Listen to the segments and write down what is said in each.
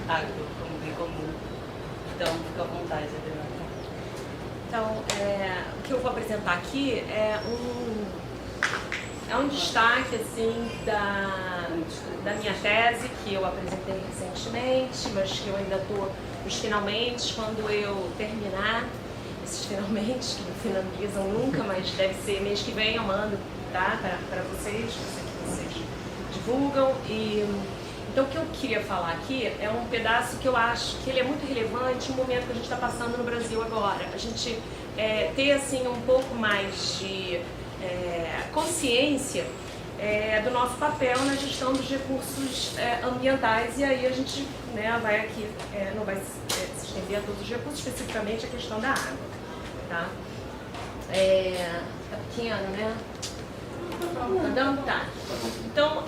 água como bem comum. Então, fica à vontade, Adriana. Então, o que eu vou apresentar aqui é um destaque assim, da minha tese, que eu apresentei recentemente, mas que eu ainda estou nos finalmente. Quando eu terminar, esses finalmente, que não finalizam nunca, mas deve ser mês que vem, eu mando, tá, para vocês, que vocês divulgam. Então, o que eu queria falar aqui é um pedaço que eu acho que ele é muito relevante no momento que a gente está passando no Brasil agora. A gente ter assim, um pouco mais de consciência do nosso papel na gestão dos recursos ambientais, e aí a gente vai aqui, não vai se estender a todos os recursos, especificamente a questão da água. Tá? Tá pequeno, né? Andando, tá. Então,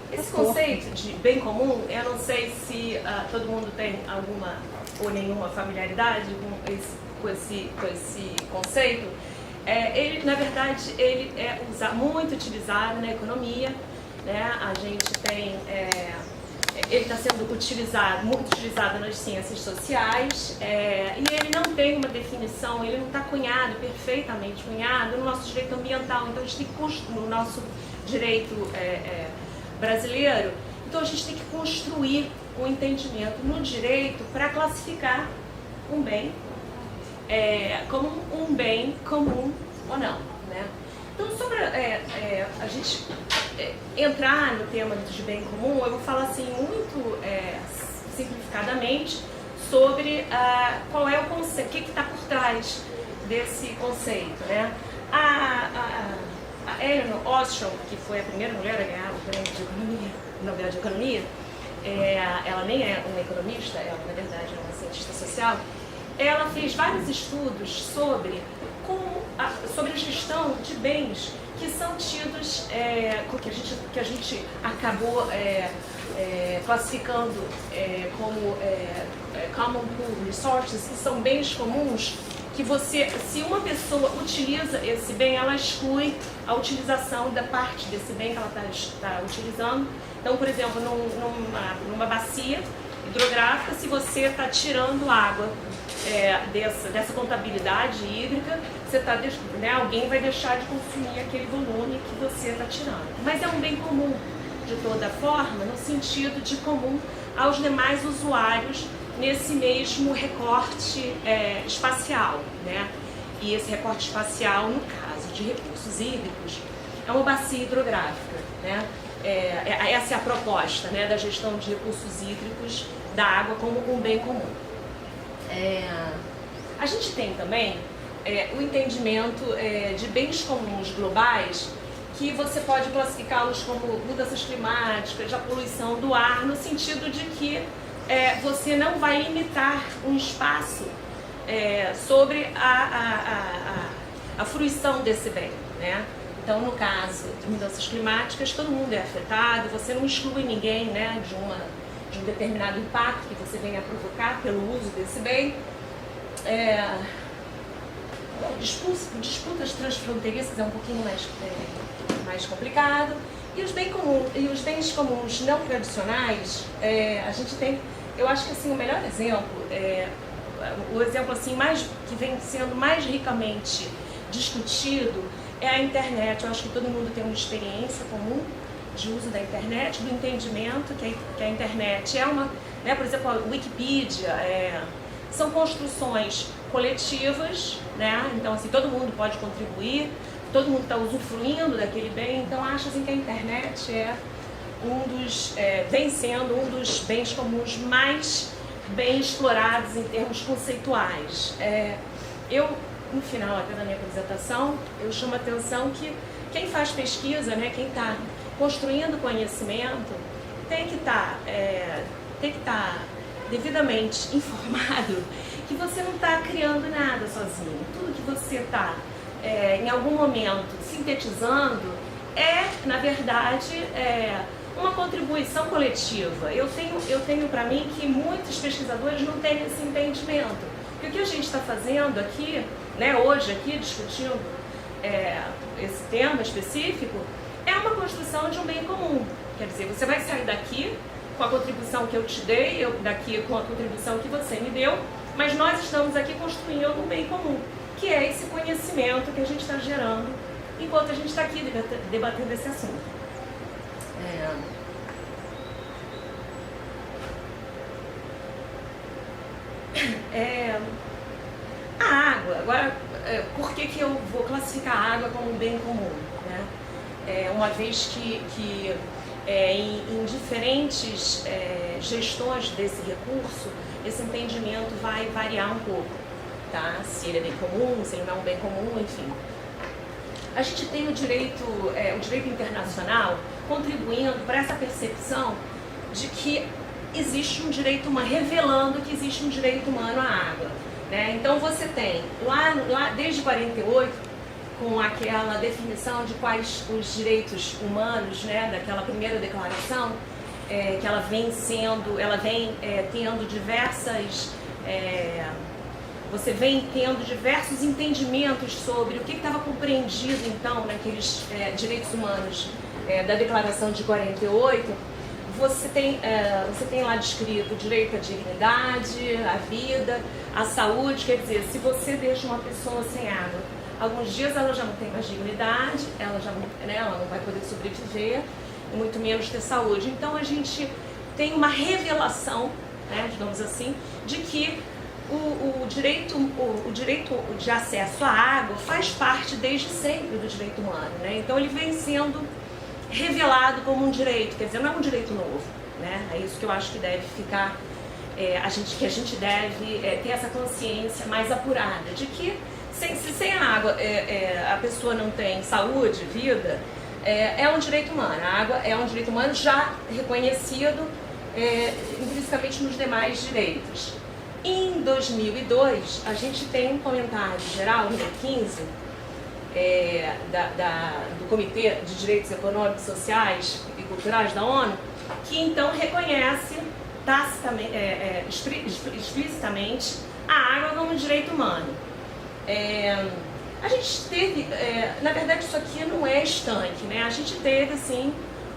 esse conceito de bem comum, eu não sei se todo mundo tem alguma ou nenhuma familiaridade com esse conceito. Ele, na verdade, ele é muito utilizado na economia, né? A gente tem, ele está sendo muito utilizado nas ciências sociais, e ele não tem uma definição, ele não está perfeitamente cunhado no nosso direito ambiental. Então a gente tem que, no nosso direito brasileiro, então a gente tem que construir um entendimento no direito para classificar um bem como um bem comum ou não, né? Então, sobre a gente entrar no tema de bem comum, eu vou falar assim muito simplificadamente sobre qual é o conceito, o que está por trás desse conceito, né? A Elinor Ostrom, que foi a primeira mulher a ganhar o prêmio de economia, Nobel de Economia, ela nem é uma economista, ela na verdade é uma cientista social. Ela fez vários estudos sobre a gestão de bens que são tidos, que a gente acabou classificando como common pool resources, que são bens comuns, que se uma pessoa utiliza esse bem, ela exclui a utilização da parte desse bem que ela está utilizando. Então, por exemplo, numa bacia hidrográfica, se você está tirando água dessa contabilidade hídrica, alguém vai deixar de consumir aquele volume que você está tirando. Mas é um bem comum, de toda forma, no sentido de comum aos demais usuários nesse mesmo recorte espacial, né? E esse recorte espacial, no caso de recursos hídricos, é uma bacia hidrográfica, né? Essa é a proposta, né, da gestão de recursos hídricos da água como um bem comum. A gente tem também o entendimento de bens comuns globais, que você pode classificá-los como mudanças climáticas, a poluição do ar, no sentido de que você não vai limitar um espaço sobre a fruição desse bem, né? Então, no caso de mudanças climáticas, todo mundo é afetado, você não exclui ninguém, né, de um determinado impacto que você venha a provocar pelo uso desse bem. Disputas transfronteiriças é um pouquinho mais complicado. E os bens comuns não tradicionais, a gente tem, eu acho que assim, o melhor exemplo, o exemplo assim, que vem sendo mais ricamente discutido é a internet. Eu acho que todo mundo tem uma experiência comum de uso da internet, do entendimento que a internet é uma, né, por exemplo, a Wikipedia, são construções coletivas, né? Então assim, todo mundo pode contribuir, todo mundo está usufruindo daquele bem. Então acho assim que a internet vem sendo um dos bens comuns mais bem explorados em termos conceituais. No final até da minha apresentação, eu chamo a atenção que quem faz pesquisa, né, quem está construindo conhecimento, tem que estar devidamente informado que você não está criando nada sozinho. Tudo que você está, em algum momento, sintetizando na verdade, uma contribuição coletiva. Eu tenho para mim que muitos pesquisadores não têm esse entendimento. E o que a gente está fazendo aqui, né, hoje aqui, discutindo esse tema específico, é uma construção de um bem comum. Quer dizer, você vai sair daqui com a contribuição que eu te dei, eu daqui com a contribuição que você me deu, mas nós estamos aqui construindo um bem comum, que é esse conhecimento que a gente está gerando enquanto a gente está aqui debatendo esse assunto. A água, agora, por que eu vou classificar a água como um bem comum? Né? Uma vez que em diferentes gestões desse recurso, esse entendimento vai variar um pouco, tá? Se ele é bem comum, se ele não é um bem comum, enfim. A gente tem o direito internacional contribuindo para essa percepção de que existe um direito humano, revelando que existe um direito humano à água. Né? Então você tem, lá desde 48, com aquela definição de quais os direitos humanos, né, daquela primeira declaração, que ela vem tendo diversas... você vem tendo diversos entendimentos sobre o que estava compreendido, então, naqueles direitos humanos da Declaração de 48. Você tem lá descrito o direito à dignidade, à vida, à saúde. Quer dizer, se você deixa uma pessoa sem água, alguns dias ela já não tem mais dignidade, ela não vai poder sobreviver, e muito menos ter saúde. Então a gente tem uma revelação, né, digamos assim, de que o direito de acesso à água faz parte desde sempre do direito humano, né? Então ele vem sendo revelado como um direito, quer dizer, não é um direito novo, né? É isso que eu acho que deve ficar, a gente deve ter essa consciência mais apurada de que se sem a água a pessoa não tem saúde, vida, é um direito humano. A água é um direito humano já reconhecido intrinsecamente nos demais direitos. Em 2002, a gente tem um comentário geral, número 15, do Comitê de Direitos Econômicos, Sociais e Culturais da ONU, que então reconhece explicitamente a água como um direito humano. A gente teve, na verdade isso aqui não é estanque, né? A gente teve assim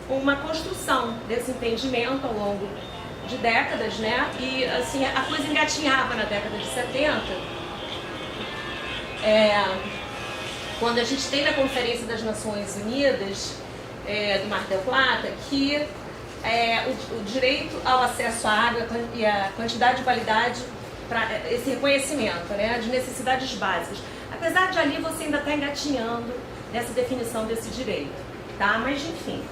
uma construção desse entendimento ao longo de décadas, né? E assim, a coisa engatinhava na década de 70, quando a gente tem na Conferência das Nações Unidas do Mar del Plata que o direito ao acesso à água e a quantidade e qualidade para esse reconhecimento, né, de necessidades básicas. Apesar de ali você ainda está engatinhando nessa definição desse direito, tá? Mas enfim.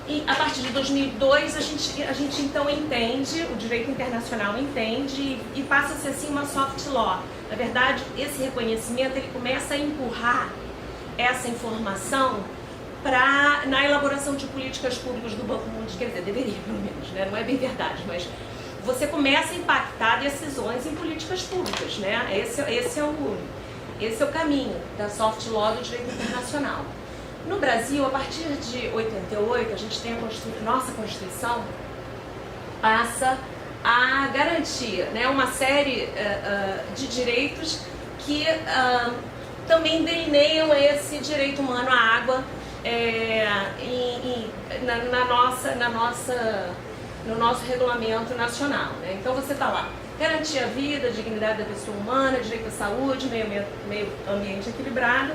E a partir de 2002 a gente então entende, o direito internacional entende e passa a ser assim uma soft law. Na verdade, esse reconhecimento ele começa a empurrar essa informação na elaboração de políticas públicas do Banco Mundial, quer dizer, deveria pelo menos, né? Não é bem verdade, mas você começa a impactar decisões em políticas públicas, né? Esse é o caminho da soft law do direito internacional. No Brasil, a partir de 88, a gente tem nossa Constituição passa a garantir, né, uma série de direitos que também delineiam esse direito humano à água no nosso regulamento nacional, né? Então você está lá, garantir a vida, a dignidade da pessoa humana, direito à saúde, meio ambiente equilibrado.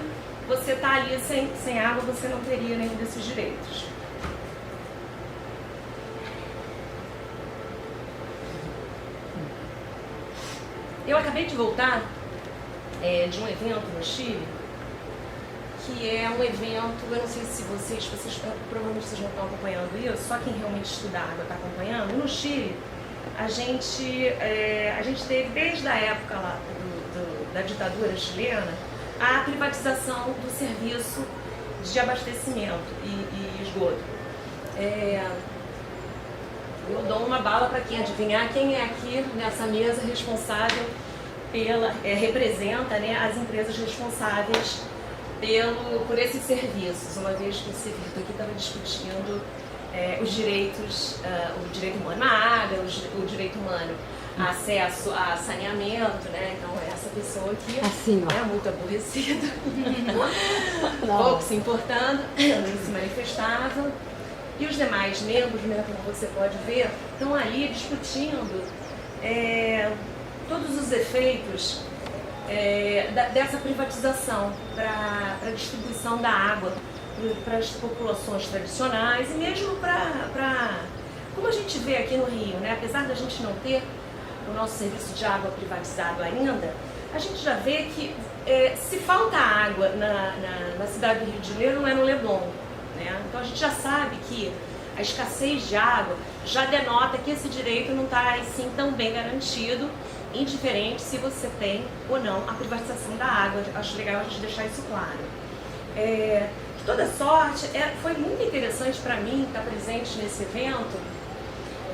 Você está ali sem água, você não teria nenhum desses direitos. Eu acabei de voltar de um evento no Chile, que é um evento, eu não sei se vocês provavelmente vocês não estão acompanhando isso, só quem realmente estuda água está acompanhando. No Chile, a gente teve desde a época lá da ditadura chilena a privatização do serviço de abastecimento e esgoto. Eu dou uma bala para quem adivinhar quem é aqui nessa mesa responsável representa, né, as empresas responsáveis por esses serviços, uma vez que esse evento aqui estava discutindo os direitos, o direito humano à água, o direito humano a acesso a saneamento, né? Então essa pessoa aqui assim, muito aborrecida, pouco se importando, não se manifestava. e os demais membros, né, como você pode ver, estão ali discutindo todos os efeitos dessa privatização para a distribuição da água para as populações tradicionais e mesmo para, como a gente vê aqui no Rio, né, apesar da gente não ter o nosso serviço de água privatizado ainda, a gente já vê que se falta água na cidade do Rio de Janeiro, não é no Leblon, né? Então a gente já sabe que a escassez de água já denota que esse direito não está assim tão bem garantido, indiferente se você tem ou não a privatização da água. Acho legal a gente deixar isso claro. De toda sorte, foi muito interessante para mim estar presente nesse evento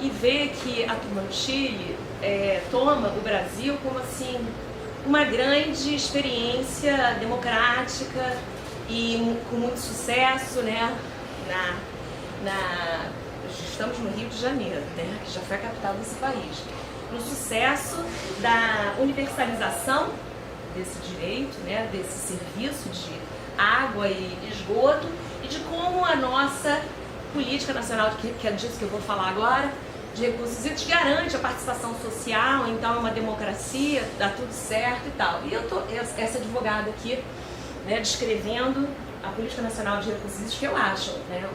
e ver que a turma do Chile toma o Brasil como assim uma grande experiência democrática e com muito sucesso, né? Estamos no Rio de Janeiro, né? Que já foi a capital desse país. No sucesso da universalização desse direito, né? Desse serviço de água e esgoto e de como a nossa política nacional, que é disso que eu vou falar agora, de recursos hídricos, garante a participação social, então é uma democracia, dá tudo certo e tal. E eu tô essa advogada aqui, né, descrevendo a Política Nacional de Recursos Hídricos, que eu acho, né,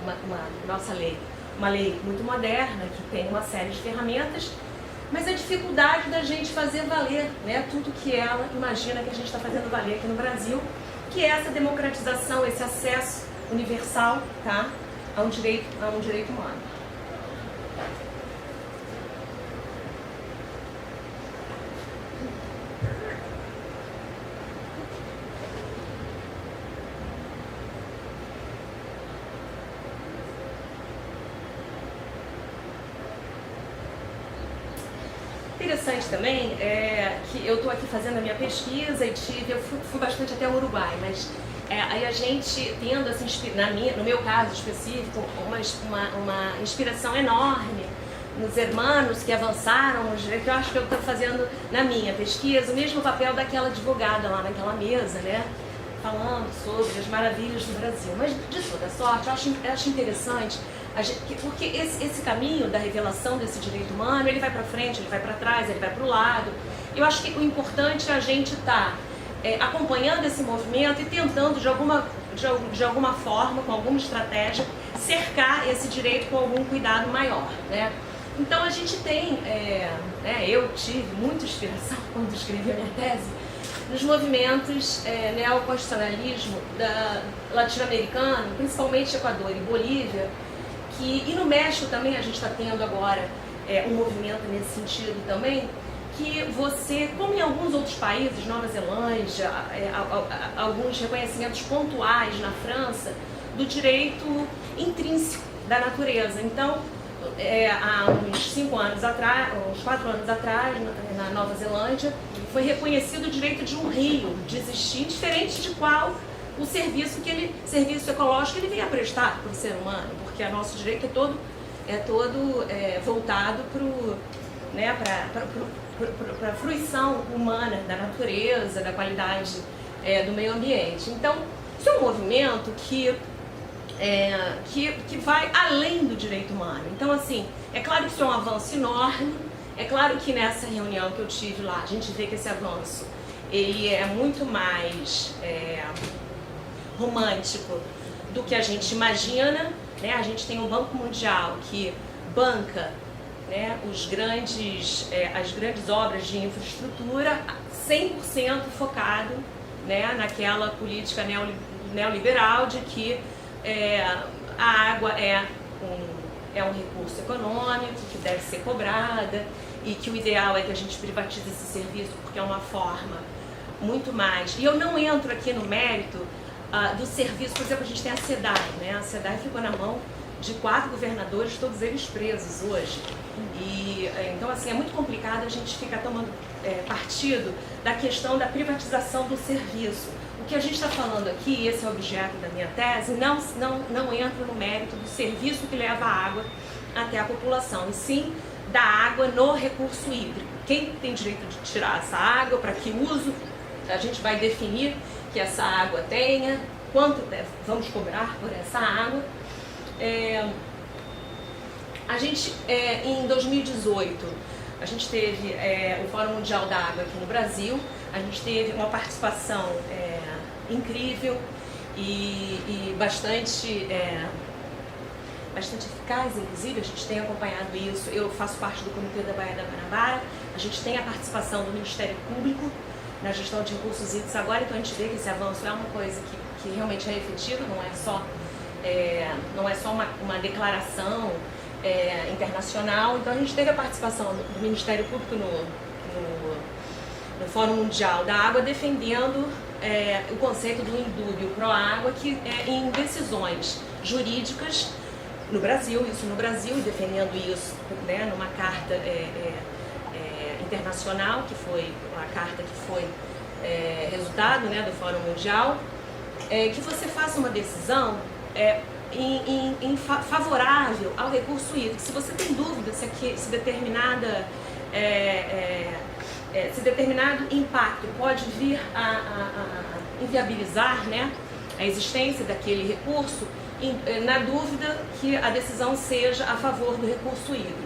nossa lei, uma lei muito moderna, que tem uma série de ferramentas, mas a dificuldade da gente fazer valer, né, tudo que ela imagina que a gente está fazendo valer aqui no Brasil, que é essa democratização, esse acesso universal, tá, a um direito humano. Interessante também que eu estou aqui fazendo a minha pesquisa e eu fui bastante até o Uruguai, mas aí a gente tendo assim, no meu caso específico, uma inspiração enorme nos hermanos que avançaram, que eu acho que eu estou fazendo na minha pesquisa o mesmo papel daquela advogada lá naquela mesa, né? Falando sobre as maravilhas do Brasil. Mas de toda sorte, eu acho interessante, porque esse caminho da revelação desse direito humano, ele vai para frente, ele vai para trás, ele vai para o lado. Eu acho que o importante é a gente estar acompanhando esse movimento e tentando, de alguma forma, com alguma estratégia, cercar esse direito com algum cuidado maior, né? Então a gente tem, eu tive muita inspiração quando escrevi a minha tese, nos movimentos neoconstitucionalismo latino-americano, principalmente Equador e Bolívia, e no México também a gente está tendo agora um movimento nesse sentido também, que você, como em alguns outros países, Nova Zelândia, alguns reconhecimentos pontuais na França, do direito intrínseco da natureza. Então, há uns 4 anos atrás, na Nova Zelândia, foi reconhecido o direito de um rio de existir, diferente de qual o serviço ecológico que ele vem a prestar para o ser humano, porque o nosso direito é todo voltado para a fruição humana da natureza, da qualidade do meio ambiente. Então, isso é um movimento que vai além do direito humano. Então, assim, é claro que isso é um avanço enorme. É claro que nessa reunião que eu tive lá, a gente vê que esse avanço ele é muito mais romântico do que a gente imagina, né? A gente tem o Banco Mundial que banca, né, as grandes obras de infraestrutura 100% focado, né, naquela política neoliberal de que a água é um recurso econômico que deve ser cobrada e que o ideal é que a gente privatize esse serviço porque é uma forma muito mais... E eu não entro aqui no mérito do serviço, por exemplo, a gente tem a SEDAI, né? A SEDAI ficou na mão de 4 governadores, todos eles presos hoje. E então, assim, é muito complicado a gente ficar tomando partido da questão da privatização do serviço. O que a gente está falando aqui, esse é o objeto da minha tese, não entra no mérito do serviço que leva a água até a população, e sim da água no recurso hídrico. Quem tem direito de tirar essa água, para que uso, a gente vai definir que essa água tenha, quanto vamos cobrar por essa água. A gente, em 2018, a gente teve o Fórum Mundial da Água aqui no Brasil. A gente teve uma participação incrível e bastante eficaz, inclusive. A gente tem acompanhado isso. Eu faço parte do Comitê da Baía da Guanabara. A gente tem a participação do Ministério Público na gestão de recursos hídricos agora, então a gente vê que esse avanço é uma coisa que realmente é efetiva, não é só uma declaração internacional. Então a gente teve a participação do Ministério Público no Fórum Mundial da Água, defendendo o conceito do indúbio pro água, que em decisões jurídicas no Brasil, e defendendo isso, né, numa carta internacional, que foi a carta que foi resultado, né, do Fórum Mundial, que você faça uma decisão favorável ao recurso hídrico. Se você tem dúvida se determinado impacto pode vir a inviabilizar, né, a existência daquele recurso, na dúvida que a decisão seja a favor do recurso hídrico.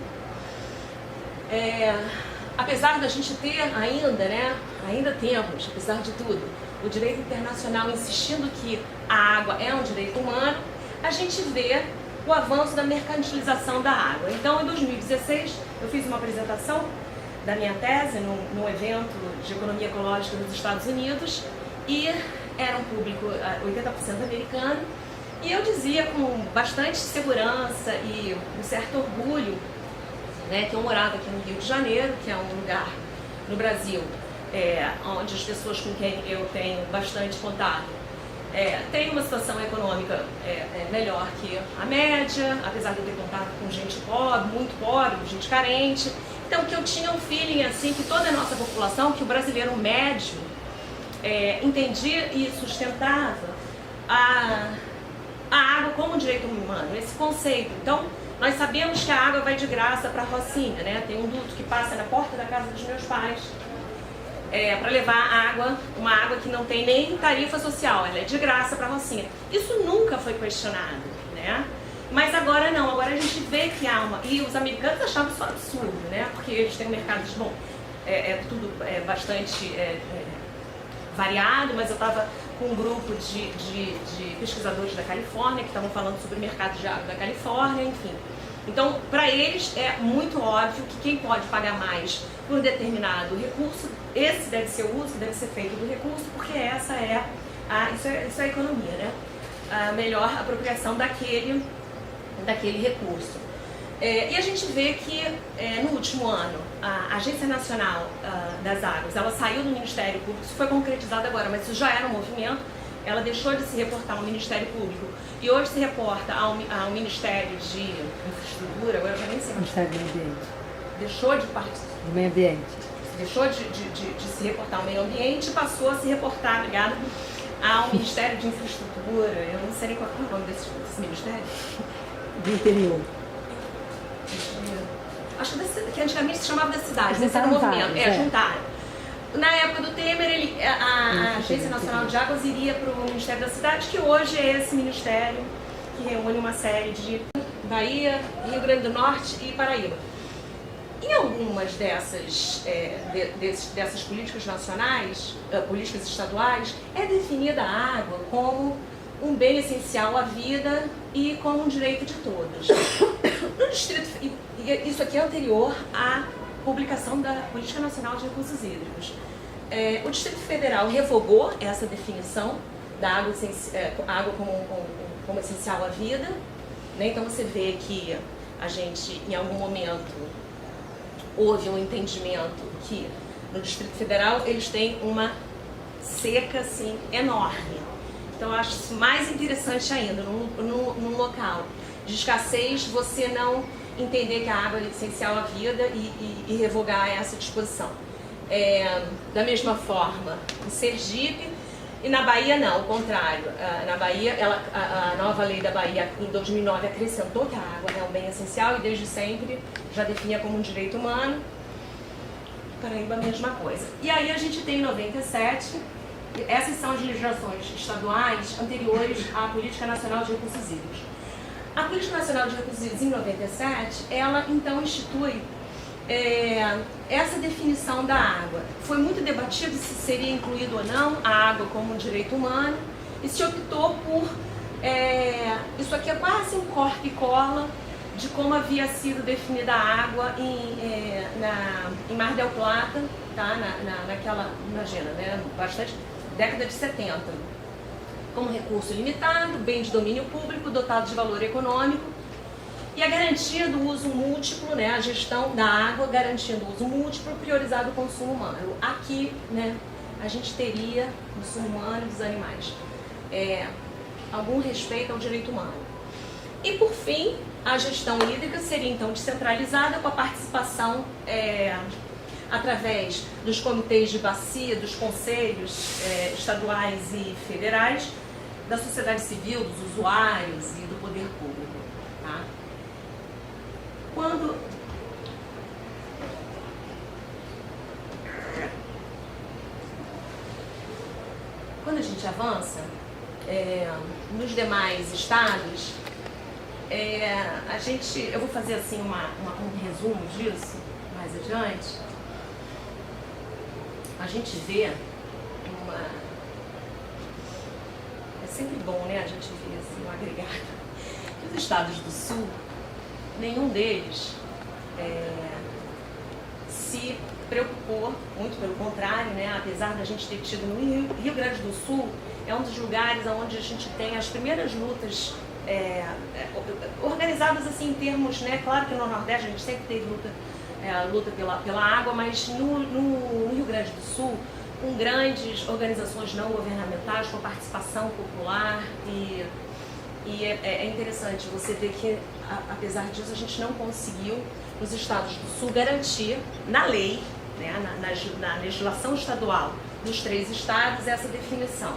Apesar da gente ter ainda temos, apesar de tudo, o direito internacional insistindo que a água é um direito humano, a gente vê o avanço da mercantilização da água. Então, em 2016, eu fiz uma apresentação da minha tese num evento de economia ecológica nos Estados Unidos, e era um público 80% americano, e eu dizia com bastante segurança e um certo orgulho, né, que eu morava aqui no Rio de Janeiro, que é um lugar no Brasil onde as pessoas com quem eu tenho bastante contato têm uma situação econômica melhor que a média, apesar de eu ter contato com gente pobre, muito pobre, gente carente. Então, que eu tinha um feeling assim que toda a nossa população, que o brasileiro médio entendia e sustentava a água como um direito humano, esse conceito. Então, nós sabemos que a água vai de graça para a Rocinha, né? Tem um duto que passa na porta da casa dos meus pais para levar uma água que não tem nem tarifa social, ela é de graça para a Rocinha. Isso nunca foi questionado, né? Mas agora não, agora a gente vê que há uma... E os americanos achavam isso absurdo, né? Porque eles têm um mercado de... Bom, tudo bastante variado, mas eu estava com um grupo de pesquisadores da Califórnia que estavam falando sobre o mercado de água da Califórnia, enfim. Então, para eles é muito óbvio que quem pode pagar mais por um determinado recurso, esse deve ser o uso que deve ser feito do recurso, porque essa isso é a economia, né? A melhor apropriação daquele recurso. E a gente vê que no último ano a Agência Nacional das Águas, ela saiu do Ministério Público, isso foi concretizado agora, mas isso já era um movimento. Ela deixou de se reportar ao Ministério Público e hoje se reporta ao Ministério de Infraestrutura, agora eu já nem sei. Ministério do Meio Ambiente. Deixou de participar. Do Meio Ambiente. Deixou de se reportar ao meio ambiente e passou a se reportar, ligado, ao Ministério de Infraestrutura. Eu não sei nem qual é o nome desse ministério. Do interior. Acho que antigamente se chamava da cidade, desse era o movimento. Juntaram. Na época do Temer, a Agência Nacional de Águas iria para o Ministério da Cidade, que hoje é esse ministério que reúne uma série de Bahia, Rio Grande do Norte e Paraíba. Em algumas dessas políticas nacionais, políticas estaduais, é definida a água como um bem essencial à vida e como um direito de todos. No Distrito, isso aqui é anterior à publicação da Política Nacional de Recursos Hídricos. O Distrito Federal revogou essa definição da água como essencial à vida, né? Então você vê que a gente, em algum momento, houve um entendimento que no Distrito Federal eles têm uma seca assim, enorme. Então eu acho isso mais interessante ainda, num local de escassez, você não entender que a água é essencial à vida e revogar essa disposição. Da mesma forma, em Sergipe e na Bahia não, o contrário. Na Bahia, a nova lei da Bahia em 2009 acrescentou que a água é um bem essencial e desde sempre já definia como um direito humano. Paraíba a mesma coisa. E aí a gente tem em 97, essas são as legislações estaduais anteriores à Política Nacional de Recursos Hídricos. A Política Nacional de Recursos Hídricos, em 97, ela então institui essa definição da água. Foi muito debatido se seria incluído ou não a água como um direito humano, e se optou por... isso aqui é quase um corta e cola de como havia sido definida a água em Mar del Plata, tá? Naquela, imagina, né? Bastante, década de 70. Como recurso limitado, bem de domínio público, dotado de valor econômico, e a garantia do uso múltiplo, né, a gestão da água garantindo o uso múltiplo, priorizado o consumo humano. Aqui, né, a gente teria consumo humano dos animais, algum respeito ao direito humano. E por fim, a gestão hídrica seria então descentralizada com a participação através dos comitês de bacia, dos conselhos estaduais e federais, da sociedade civil, dos usuários e do poder público. Tá? Quando a gente avança nos demais estados, eu vou fazer assim um resumo disso mais adiante. A gente vê é sempre bom, né, a gente ver assim um agregado. Os estados do sul, nenhum deles se preocupou, muito pelo contrário, né, apesar da gente ter tido no Rio Grande do Sul, é um dos lugares onde a gente tem as primeiras lutas organizadas assim em termos, né, claro que no Nordeste a gente sempre teve luta pela água, mas no Rio Grande do Sul, com grandes organizações não governamentais, com participação popular, e é interessante você ver que, apesar disso, a gente não conseguiu, nos estados do Sul, garantir na lei, né, na legislação estadual dos 3 estados, essa definição.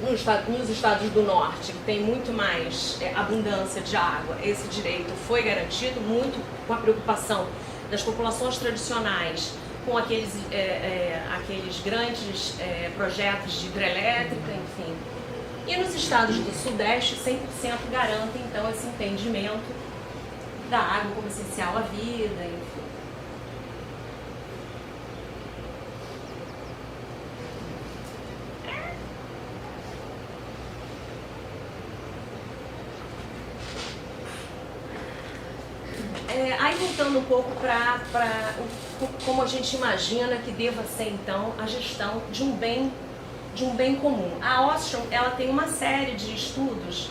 Nos estados do norte, que tem muito mais abundância de água, esse direito foi garantido, muito com a preocupação das populações tradicionais, com aqueles grandes projetos de hidrelétrica, enfim. E nos estados do Sudeste, 100% garantem, então, esse entendimento da água como essencial à vida, enfim. Aí voltando um pouco para como a gente imagina que deva ser então a gestão de um bem comum. A Ostrom, ela tem uma série de estudos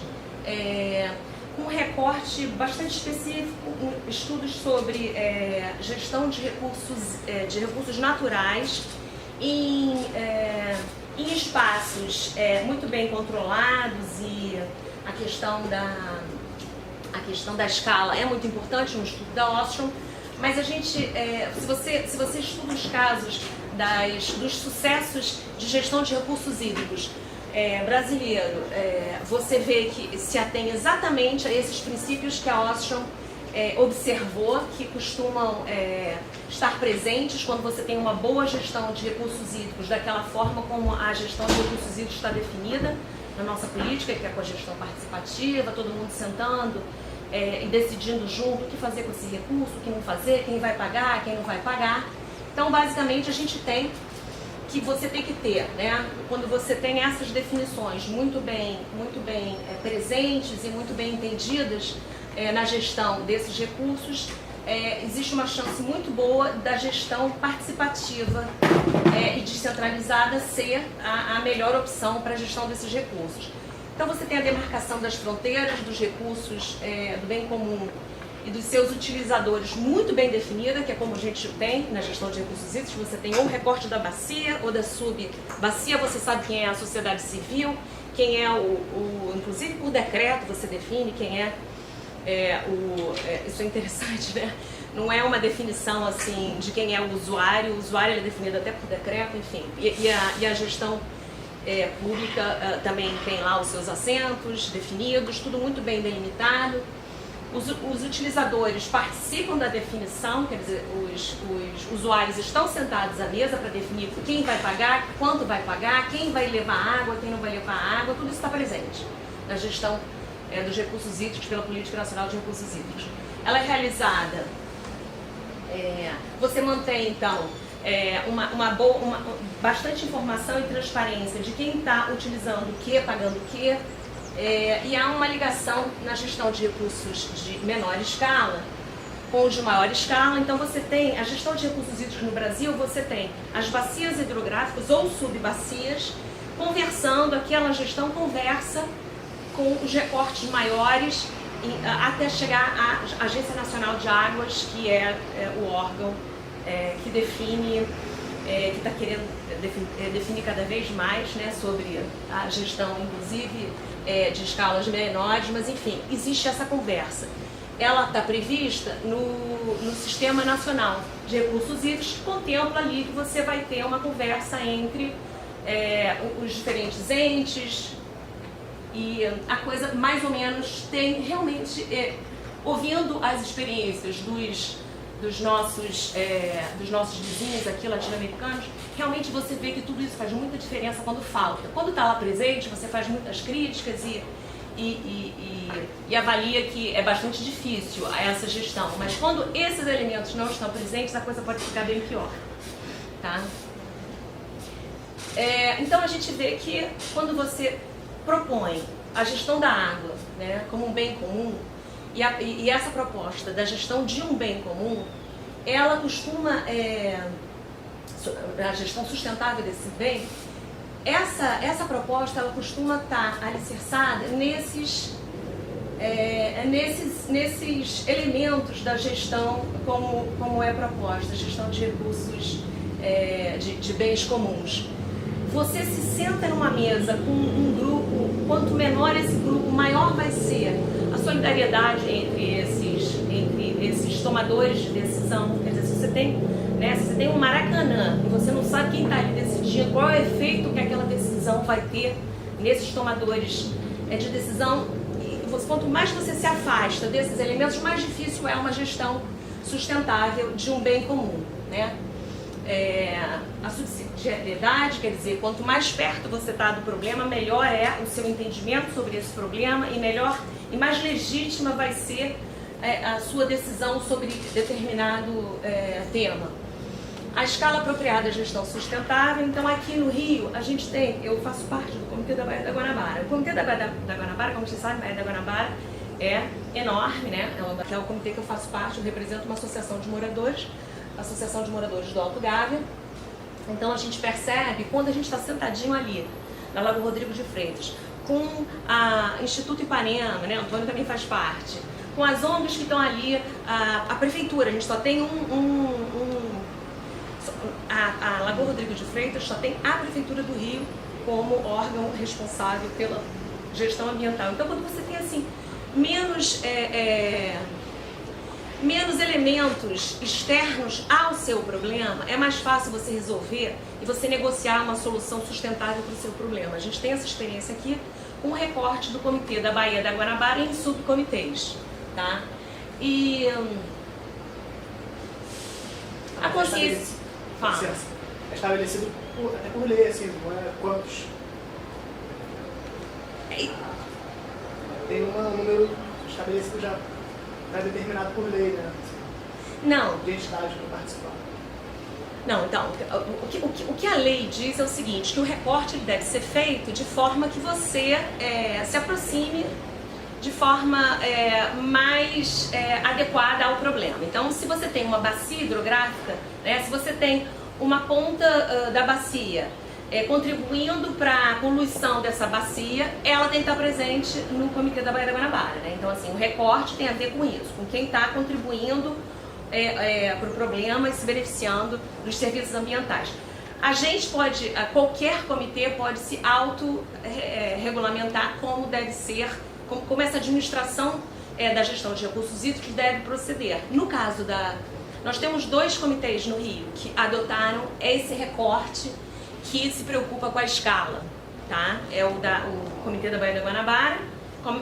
com um recorte bastante específico, estudos sobre gestão de recursos naturais em espaços muito bem controlados, e a questão da escala é muito importante no estudo da Ostrom, mas a gente, se você estuda os casos dos sucessos de gestão de recursos hídricos brasileiro, você vê que se atém exatamente a esses princípios que a Ostrom observou, que costumam estar presentes quando você tem uma boa gestão de recursos hídricos, daquela forma como a gestão de recursos hídricos está definida na nossa política, que é com a gestão participativa, todo mundo sentando e decidindo junto o que fazer com esse recurso, o que não fazer, quem vai pagar, quem não vai pagar. Então, basicamente, a gente tem que você tem que ter, né? Quando você tem essas definições muito bem presentes e muito bem entendidas na gestão desses recursos, existe uma chance muito boa da gestão participativa e descentralizada ser a melhor opção para a gestão desses recursos. Então você tem a demarcação das fronteiras dos recursos do bem comum e dos seus utilizadores muito bem definida, que é como a gente tem na gestão de recursos hídricos. Você tem ou o recorte da bacia ou da subbacia, você sabe quem é a sociedade civil, quem é inclusive por decreto você define quem isso é interessante, né? Não é uma definição assim de quem é o usuário ele é definido até por decreto, enfim. E a gestão pública também tem lá os seus assentos definidos, tudo muito bem delimitado. Os utilizadores participam da definição, quer dizer, os usuários estão sentados à mesa para definir quem vai pagar, quanto vai pagar, quem vai levar água, quem não vai levar água, tudo isso está presente na gestão dos recursos hídricos pela Política Nacional de Recursos Hídricos. Ela é realizada, você mantém então bastante informação e transparência de quem está utilizando o que, pagando o que, e há uma ligação na gestão de recursos de menor escala com os de maior escala. Então você tem a gestão de recursos hídricos no Brasil, você tem as bacias hidrográficas ou subbacias conversando, aquela gestão conversa com os recortes maiores até chegar à Agência Nacional de Águas, que é o órgão que define, que está querendo definir cada vez mais, né, sobre a gestão, inclusive, de escalas menores, mas enfim, existe essa conversa. Ela está prevista no Sistema Nacional de Recursos Hídricos, que contempla ali que você vai ter uma conversa entre os diferentes entes, e a coisa mais ou menos tem realmente, ouvindo as experiências dos nossos vizinhos aqui latino-americanos, realmente você vê que tudo isso faz muita diferença quando falta. Quando está lá presente, você faz muitas críticas e avalia que é bastante difícil essa gestão, mas quando esses elementos não estão presentes, a coisa pode ficar bem pior, tá? Então a gente vê que quando você propõe a gestão da água, né, como um bem comum, e essa proposta da gestão de um bem comum, ela costuma, a gestão sustentável desse bem, essa proposta ela costuma estar alicerçada nesses elementos da gestão como é proposta, a gestão de recursos de bens comuns. Você se senta numa mesa com um grupo, quanto menor esse grupo, maior vai ser a solidariedade entre esses tomadores de decisão. Quer dizer, se você tem um Maracanã e você não sabe quem está ali decidindo, qual é o efeito que aquela decisão vai ter nesses tomadores de decisão, quanto mais você se afasta desses elementos, mais difícil é uma gestão sustentável de um bem comum, né? A subsidiariedade, quer dizer, quanto mais perto você está do problema, melhor é o seu entendimento sobre esse problema e melhor e mais legítima vai ser a sua decisão sobre determinado tema. A escala apropriada de gestão sustentável, então aqui no Rio a gente tem, eu faço parte do Comitê da Baía da Guanabara. O Comitê da Baía da Guanabara, como vocês sabem, a Baía da Guanabara é enorme, né? É o comitê que eu faço parte, eu represento uma associação de moradores, a Associação de Moradores do Alto Gávea. Então a gente percebe, quando a gente está sentadinho ali, na Lagoa Rodrigo de Freitas, com a Instituto Ipanema, né? Antônio também faz parte, com as ONGs que estão ali, a prefeitura, a gente só tem a Lagoa Rodrigo de Freitas só tem a Prefeitura do Rio como órgão responsável pela gestão ambiental. Então quando você tem assim, menos elementos externos ao seu problema, é mais fácil você resolver e você negociar uma solução sustentável para o seu problema. A gente tem essa experiência aqui com o recorte do Comitê da Baía da Guanabara em subcomitês, tá? E a consciência... Fala. É estabelecido até por lei, assim, não é quantos? Tem um número estabelecido já determinado por lei, né? Não. De entidade para participar. Não, então, o que a lei diz é o seguinte, que o recorte deve ser feito de forma que você se aproxime de forma mais adequada ao problema. Então, se você tem uma bacia hidrográfica, né, se você tem uma ponta da bacia contribuindo para a poluição dessa bacia, ela tem que estar presente no Comitê da Baía da Guanabara, né? Então, assim, o recorte tem a ver com isso, com quem está contribuindo para o problema e se beneficiando dos serviços ambientais. A gente pode, qualquer comitê pode se auto-regulamentar como deve ser, como essa administração da gestão de recursos hídricos deve proceder. No caso nós temos 2 comitês no Rio que adotaram esse recorte que se preocupa com a escala, tá? É o Comitê da Baía da Guanabara.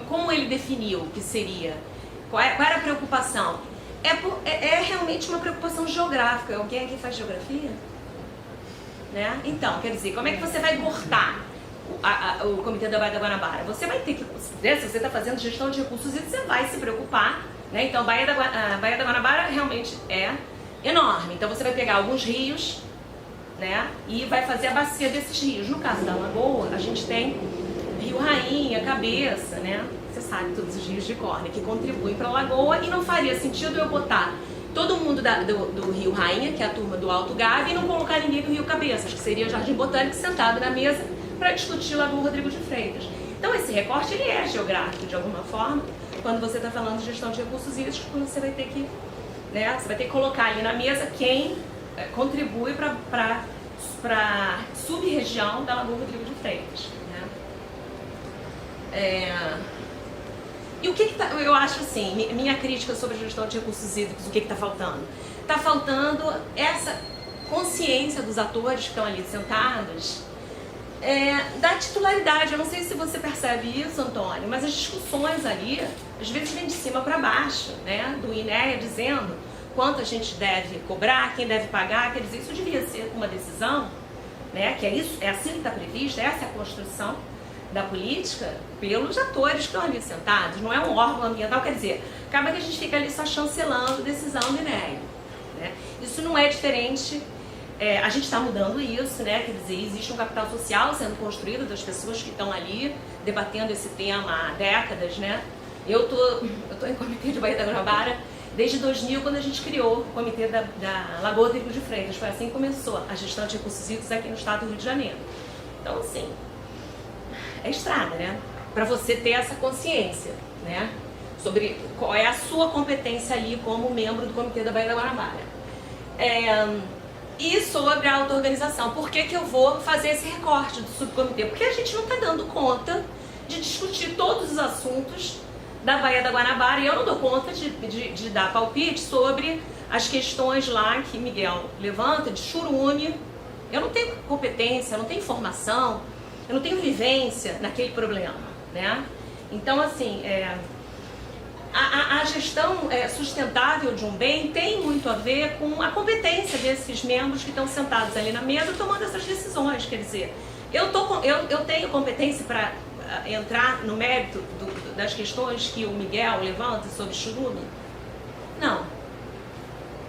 Como ele definiu que seria, qual era a preocupação? É realmente uma preocupação geográfica. Alguém aqui faz geografia? Né? Então, quer dizer, como é que você vai cortar o Comitê da Baía da Guanabara? Você vai ter que, né, se você está fazendo gestão de recursos hídricos, você vai se preocupar, né? Então, a Baía da Guanabara realmente é enorme. Então, você vai pegar alguns rios, né, e vai fazer a bacia desses rios. No caso da Lagoa, a gente tem Rio Rainha, Cabeça, né? Você sabe, todos os rios de córnea que contribuem para a Lagoa, e não faria sentido eu botar todo mundo do Rio Rainha, que é a turma do Alto Gave, e não colocar ninguém do Rio Cabeças, que seria o Jardim Botânico, sentado na mesa para discutir Lagoa Rodrigo de Freitas. Então esse recorte ele é geográfico de alguma forma. Quando você está falando de gestão de recursos hídricos, você vai ter que, né, você vai ter que colocar ali na mesa quem contribui para a sub-região da Lagoa Rodrigo de Freitas. Né? E o que eu acho assim, minha crítica sobre a gestão de recursos hídricos, o que está faltando? Está faltando essa consciência dos atores que estão ali sentados, da titularidade. Eu não sei se você percebe isso, Antônio, mas as discussões ali, às vezes vêm de cima para baixo, né? Do INEA dizendo quanto a gente deve cobrar, quem deve pagar. Quer dizer, isso devia ser uma decisão, né? Que é assim que está previsto, essa é a construção da política pelos atores que estão ali sentados, não é um órgão ambiental. Quer dizer, acaba que a gente fica ali só chancelando decisão do INEA, né? Isso não é diferente, a gente está mudando isso, né? Quer dizer, existe um capital social sendo construído das pessoas que estão ali debatendo esse tema há décadas, né? Eu tô em comitê de Baía da Guanabara desde 2000, quando a gente criou o comitê da Lagoa Rodrigo de Freitas. Foi assim que começou a gestão de recursos hídricos aqui no estado do Rio de Janeiro. Então, assim, é estrada, né? Para você ter essa consciência, né? Sobre qual é a sua competência ali como membro do Comitê da Baía da Guanabara. E sobre a auto-organização. Por que eu vou fazer esse recorte do subcomitê? Porque a gente não está dando conta de discutir todos os assuntos da Baía da Guanabara, e eu não dou conta de dar palpite sobre as questões lá que Miguel levanta, de churume. Eu não tenho competência, eu não tenho informação, eu não tenho vivência naquele problema, né? Então, assim, a gestão sustentável de um bem tem muito a ver com a competência desses membros que estão sentados ali na mesa tomando essas decisões. Quer dizer, eu tenho competência para entrar no mérito das questões que o Miguel levanta sobre churume? Não.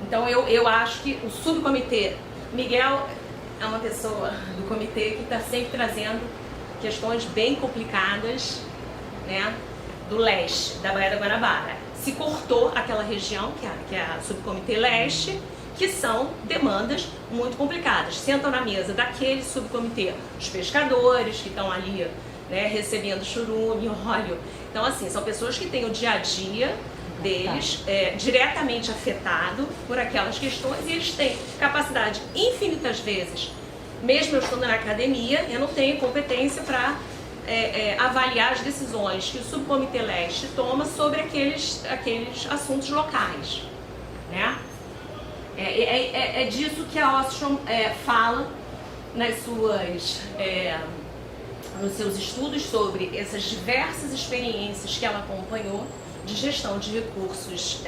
Então, eu acho que o subcomitê, Miguel é uma pessoa do comitê que está sempre trazendo questões bem complicadas, né, do leste, da Baía da Guanabara. Se cortou aquela região, que é a subcomitê leste, que são demandas muito complicadas. Sentam na mesa daquele subcomitê os pescadores que estão ali, né, recebendo churume, óleo. Então, assim, são pessoas que têm o dia a dia deles diretamente afetado por aquelas questões, e eles têm capacidade infinitas vezes, mesmo eu estando na academia, eu não tenho competência para avaliar as decisões que o subcomitê leste toma sobre aqueles assuntos locais, né? É disso que a Ostrom fala nos seus estudos sobre essas diversas experiências que ela acompanhou de gestão de recursos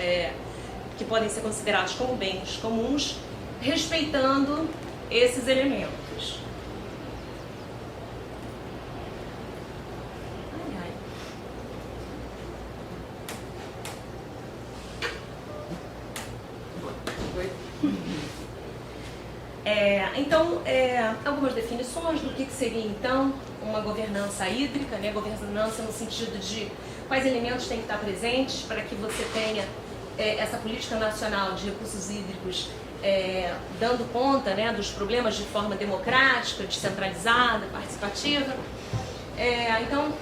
que podem ser considerados como bens comuns, respeitando esses elementos. Então, algumas definições do que seria, então, uma governança hídrica, né? Governança no sentido de quais elementos têm que estar presentes para que você tenha essa política nacional de recursos hídricos dando conta, né, dos problemas de forma democrática, descentralizada, participativa. Então,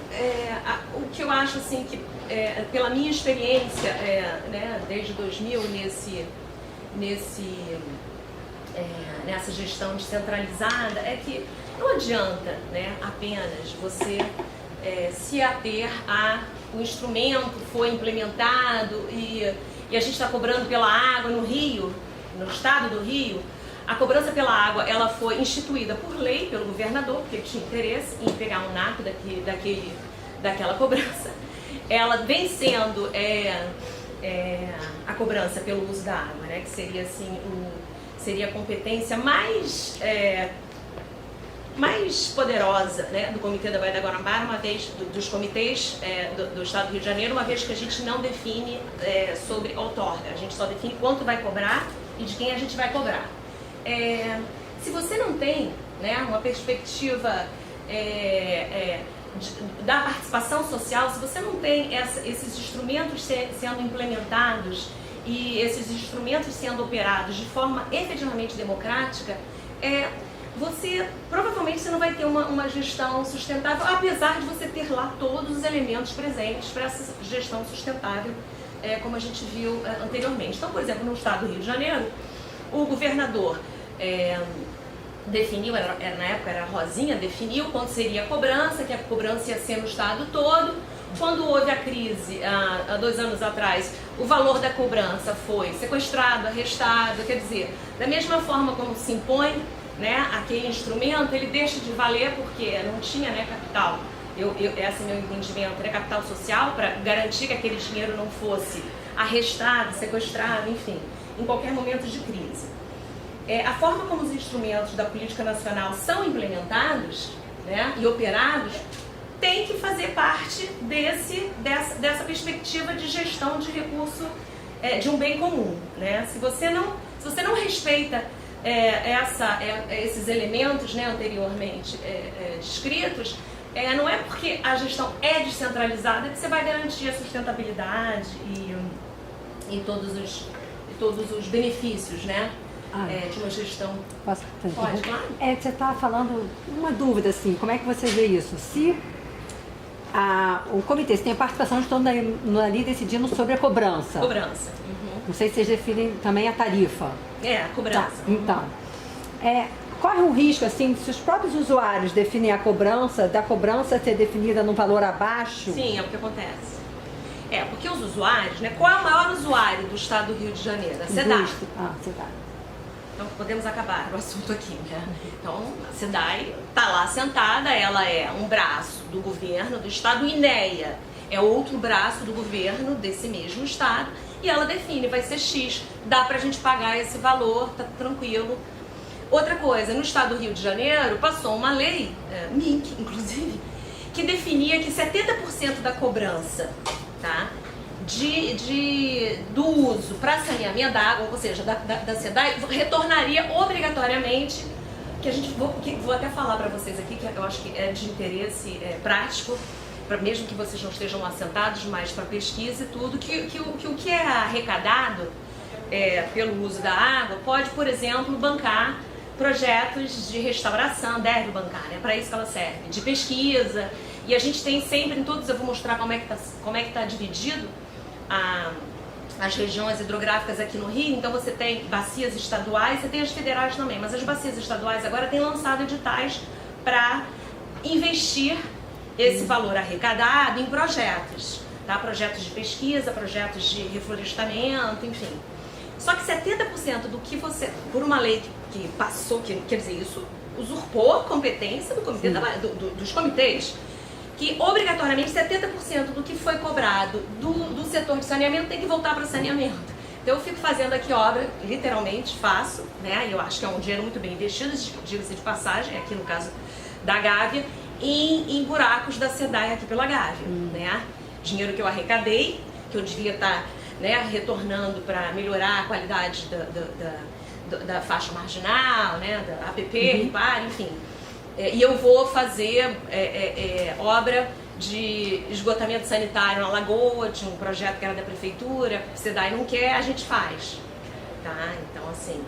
o que eu acho, assim, que pela minha experiência, né, desde 2000 nessa gestão descentralizada, é que não adianta, né, apenas você se ater o instrumento foi implementado e a gente está cobrando pela água no Rio, no estado do Rio. A cobrança pela água, ela foi instituída por lei pelo governador, porque ele tinha interesse em pegar um naco daquela cobrança. Ela vem sendo a cobrança pelo uso da água, né, que seria assim seria a competência mais mais poderosa, né, do Comitê da Baía da Guanabara, uma vez, dos comitês do Estado do Rio de Janeiro, uma vez que a gente não define sobre outorga, a gente só define quanto vai cobrar e de quem a gente vai cobrar. Se você não tem, né, uma perspectiva da participação social, se você não tem esses instrumentos sendo implementados e esses instrumentos sendo operados de forma efetivamente democrática, provavelmente você não vai ter uma gestão sustentável, apesar de você ter lá todos os elementos presentes para essa gestão sustentável, como a gente viu anteriormente. Então, por exemplo, no estado do Rio de Janeiro, o governador definiu, na época era a Rosinha, definiu quanto seria a cobrança, que a cobrança ia ser no estado todo. Quando houve a crise, há 2 anos atrás, o valor da cobrança foi sequestrado, arrestado, quer dizer, da mesma forma como se impõe, né, aquele instrumento, ele deixa de valer porque não tinha, né, capital. Esse é meu entendimento, era capital social para garantir que aquele dinheiro não fosse arrestado, sequestrado, enfim, em qualquer momento de crise. A forma como os instrumentos da política nacional são implementados, né, e operados tem que fazer parte dessa perspectiva de gestão de recurso de um bem comum, né? Se você não respeita esses elementos, né, anteriormente descritos, não é porque a gestão é descentralizada que você vai garantir a sustentabilidade e todos os benefícios, né, de uma gestão. Posso fazer? Pode, claro. Você está falando, uma dúvida assim, como é que você vê isso? Se o comitê, se tem a participação de todo mundo ali decidindo sobre a cobrança. Cobrança. Uhum. Não sei se vocês definem também a tarifa. A cobrança. Tá, então, corre um risco, assim, se os próprios usuários definem a cobrança, da cobrança ser definida num valor abaixo? Sim, é o que acontece. Porque os usuários, né? Qual é o maior usuário do estado do Rio de Janeiro? A SEDAI. SEDAI. Então, podemos acabar o assunto aqui, né? Então, a SEDAI está lá sentada, ela é um braço do governo do estado, e INEA é outro braço do governo desse mesmo estado, e ela define, vai ser X, dá pra gente pagar esse valor, tá tranquilo. Outra coisa, no estado do Rio de Janeiro passou uma lei, MINC inclusive, que definia que 70% da cobrança, tá, do uso para saneamento da água, ou seja, da SEDAI, retornaria obrigatoriamente, vou até falar para vocês aqui, que eu acho que é de interesse prático, mesmo que vocês não estejam assentados, mas para pesquisa e tudo, que o que é arrecadado pelo uso da água pode, por exemplo, bancar projetos de restauração, deve bancar, é para isso que ela serve, de pesquisa, e a gente tem sempre, em todos, eu vou mostrar como é que está dividido as regiões hidrográficas aqui no Rio. Então você tem bacias estaduais, você tem as federais também, mas as bacias estaduais agora têm lançado editais para investir esse valor arrecadado em projetos, tá? Projetos de pesquisa, projetos de reflorestamento, enfim. Só que 70% do que você, por uma lei que passou, quer dizer, isso usurpou a competência do comitê dos comitês, que obrigatoriamente 70% do que foi cobrado do setor de saneamento tem que voltar para o saneamento. Então eu fico fazendo aqui obra, literalmente faço, né? E eu acho que é um dinheiro muito bem investido, diga-se de passagem, aqui no caso da Gávea, em buracos da SEDAI aqui pela Gávea, né? Dinheiro que eu arrecadei, que eu devia estar, né, retornando para melhorar a qualidade da faixa marginal, né, da APP, RIPAR, enfim. E eu vou fazer obra de esgotamento sanitário na Lagoa, de um projeto que era da prefeitura, a SEDAI não quer, a gente faz, tá? Então, assim,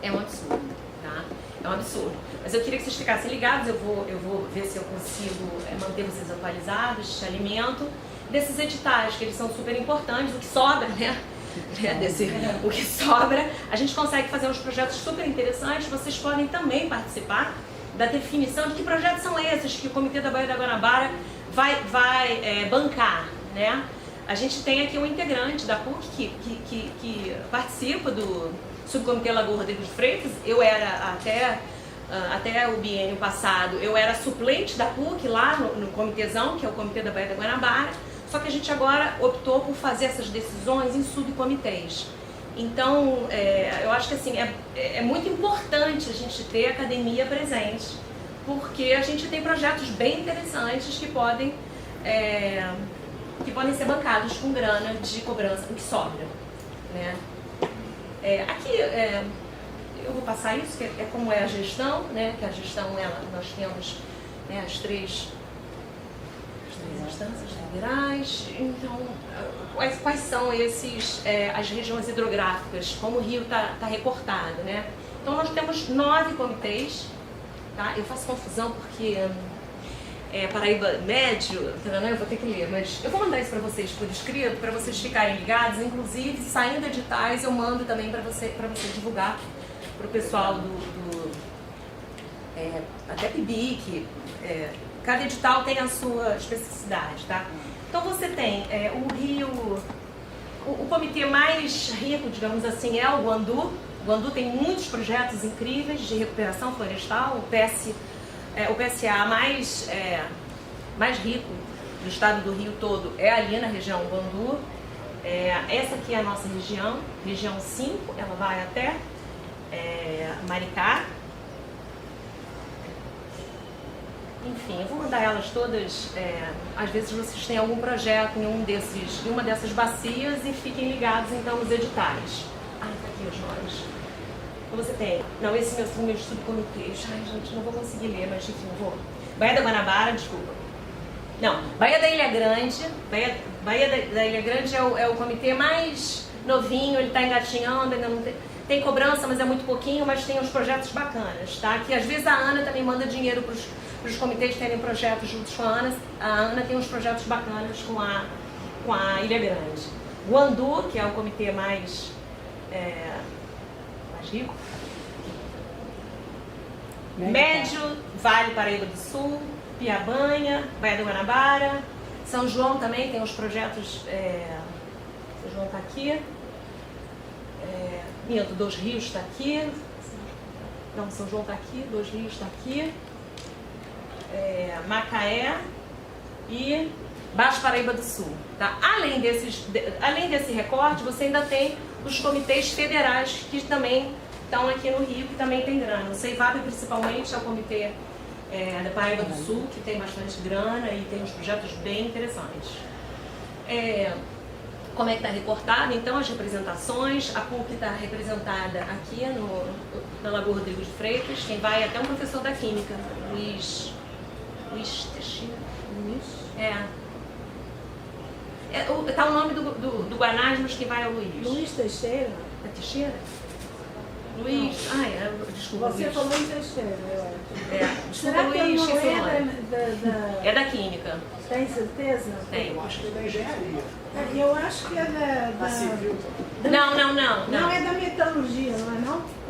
é um absurdo, tá? É um absurdo. Mas eu queria que vocês ficassem ligados, eu vou ver se eu consigo manter vocês atualizados, te alimento, desses editais, que eles são super importantes, o que sobra, né? O que sobra, a gente consegue fazer uns projetos super interessantes. Vocês podem também participar da definição de que projetos são esses que o Comitê da Baía da Guanabara vai bancar, né? A gente tem aqui um integrante da PUC que participa do Subcomitê Lagoa Rodrigues de Freitas. Eu era até o biênio passado, eu era suplente da PUC lá no comitêzão, que é o Comitê da Baía da Guanabara. Só que a gente agora optou por fazer essas decisões em subcomitês. Então, eu acho que assim, é muito importante a gente ter a academia presente, porque a gente tem projetos bem interessantes que podem ser bancados com grana de cobrança, o que sobra, né? Aqui, eu vou passar isso, que é como é a gestão, né? Que a gestão, nós temos, né, as três instâncias federais. Então, quais são as regiões hidrográficas, como o rio está recortado, né? Então, nós temos 9 comitês, tá? Eu faço confusão porque Paraíba Médio, eu vou ter que ler, mas eu vou mandar isso para vocês por escrito, para vocês ficarem ligados. Inclusive, saindo editais, eu mando também para você divulgar para o pessoal até PIBIC. Cada edital tem a sua especificidade, tá? Então você tem o rio, o comitê mais rico, digamos assim, é o Guandu. O Guandu tem muitos projetos incríveis de recuperação florestal. O PSA mais rico do estado do Rio todo é ali na região Guandu. Essa aqui é a nossa região 5, ela vai até Maricá. Enfim, eu vou mandar elas todas. Às vezes vocês têm algum projeto em uma dessas bacias e fiquem ligados então nos editais. Tá aqui os nomes. Então você tem. Não, esse meu subcomitês. Ai, gente, não vou conseguir ler, mas enfim, eu vou. Baía da Guanabara, desculpa. Não, Baía da Ilha Grande. Baía da Ilha Grande é o comitê mais novinho, ele está engatinhando, ainda não tem cobrança, mas é muito pouquinho, mas tem uns projetos bacanas, tá? Que às vezes a Ana também manda dinheiro para os comitês terem projetos juntos com a Ana. A Ana tem uns projetos bacanas com a Ilha Grande. Guandu, que é o comitê mais rico. Médio, Vale Paraíba do Sul, Piabanha, Baía da Guanabara. São João também tem os projetos. São João está aqui. Dois Rios está aqui. Não, São João está aqui, Dois Rios está aqui. Macaé e Baixo Paraíba do Sul. Tá? Além desse recorte, você ainda tem os comitês federais que também estão aqui no Rio, que também tem grana. O CEIVAP, principalmente, é o comitê da Paraíba do Sul, que tem bastante grana e tem uns projetos bem interessantes. Como é que está recortado? Então, as representações, a PUC está representada aqui na Lagoa Rodrigo de Freitas. Quem vai é até um professor da Química, Luiz Teixeira. Está o nome do Guanás, mas quem vai é o Luiz. Luiz Teixeira? É Teixeira? Luiz. Desculpa. Você Luiz. falou em Teixeira, eu acho. Desculpa, Será que ele Luiz. não esqueci o nome. é É da Química. Tem certeza? Tem. Eu acho que é da engenharia. Eu acho que é Da civil. Não. É da metalurgia, não é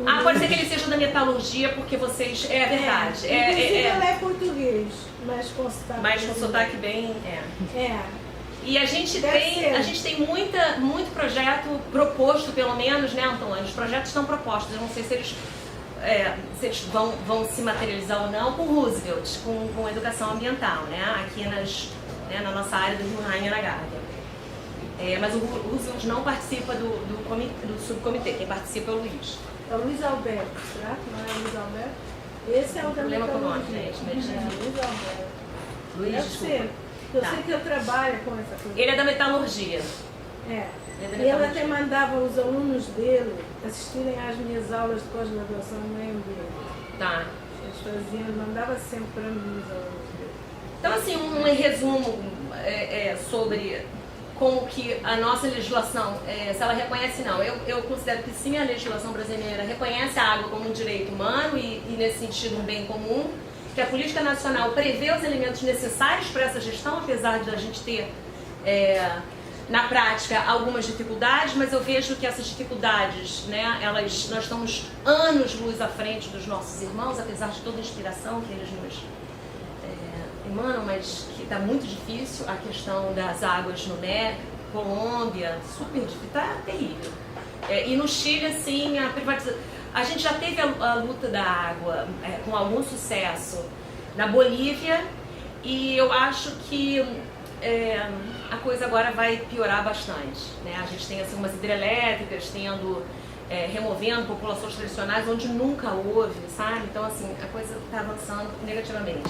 não? Pode ser que ele seja da metalurgia, porque vocês... É verdade. Inclusive ele é português, mas com sotaque. Mas com sotaque bem... E a gente tem muito projeto proposto, pelo menos, né, Antônio? Os projetos estão propostos. Eu não sei se eles vão se materializar ou não com Roosevelt, com educação ambiental, né? Aqui na nossa área do Rio Rainha da Gávea. Mas o Roosevelt não participa do subcomitê. Quem participa é o Luiz. É o Luiz Alberto, será que não é o Luiz Alberto? Esse é o da problema com o nome, metalurgia. gente, mas... Luiz Alberto. Luiz, Deve desculpa. ser. Eu Tá. sei que eu trabalho com essa coisa. Ele é da metalurgia. É. Ele é da E ele metalurgia. até mandava os alunos dele assistirem às minhas aulas de pós-graduação no meio ambiente. Tá. Eles mandava sempre para mim os alunos dele. Então, assim, um resumo sobre como que a nossa legislação, se ela reconhece, não. Eu considero que sim, a legislação brasileira reconhece a água como um direito humano e nesse sentido, um bem comum, que a política nacional prevê os elementos necessários para essa gestão, apesar de a gente ter, na prática, algumas dificuldades, mas eu vejo que essas dificuldades, né, nós estamos anos-luz à frente dos nossos irmãos, apesar de toda a inspiração que eles nos emanam, mas que está muito difícil. A questão das águas no México, Colômbia, super difícil, está terrível. E no Chile, assim, a privatização... A gente já teve a luta da água com algum sucesso na Bolívia, e eu acho que a coisa agora vai piorar bastante, né? A gente tem assim, umas hidrelétricas removendo populações tradicionais onde nunca houve, sabe? Então assim, a coisa está avançando negativamente.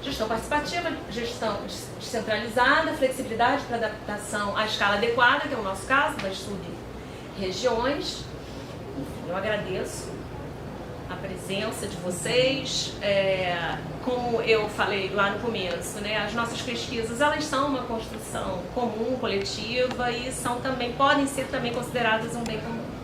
Gestão participativa, gestão descentralizada, flexibilidade para adaptação à escala adequada, que é o nosso caso, das sub-regiões. Enfim, eu agradeço a presença de vocês. Como eu falei lá no começo, né, as nossas pesquisas, elas são uma construção comum, coletiva, e podem ser também consideradas um bem comum.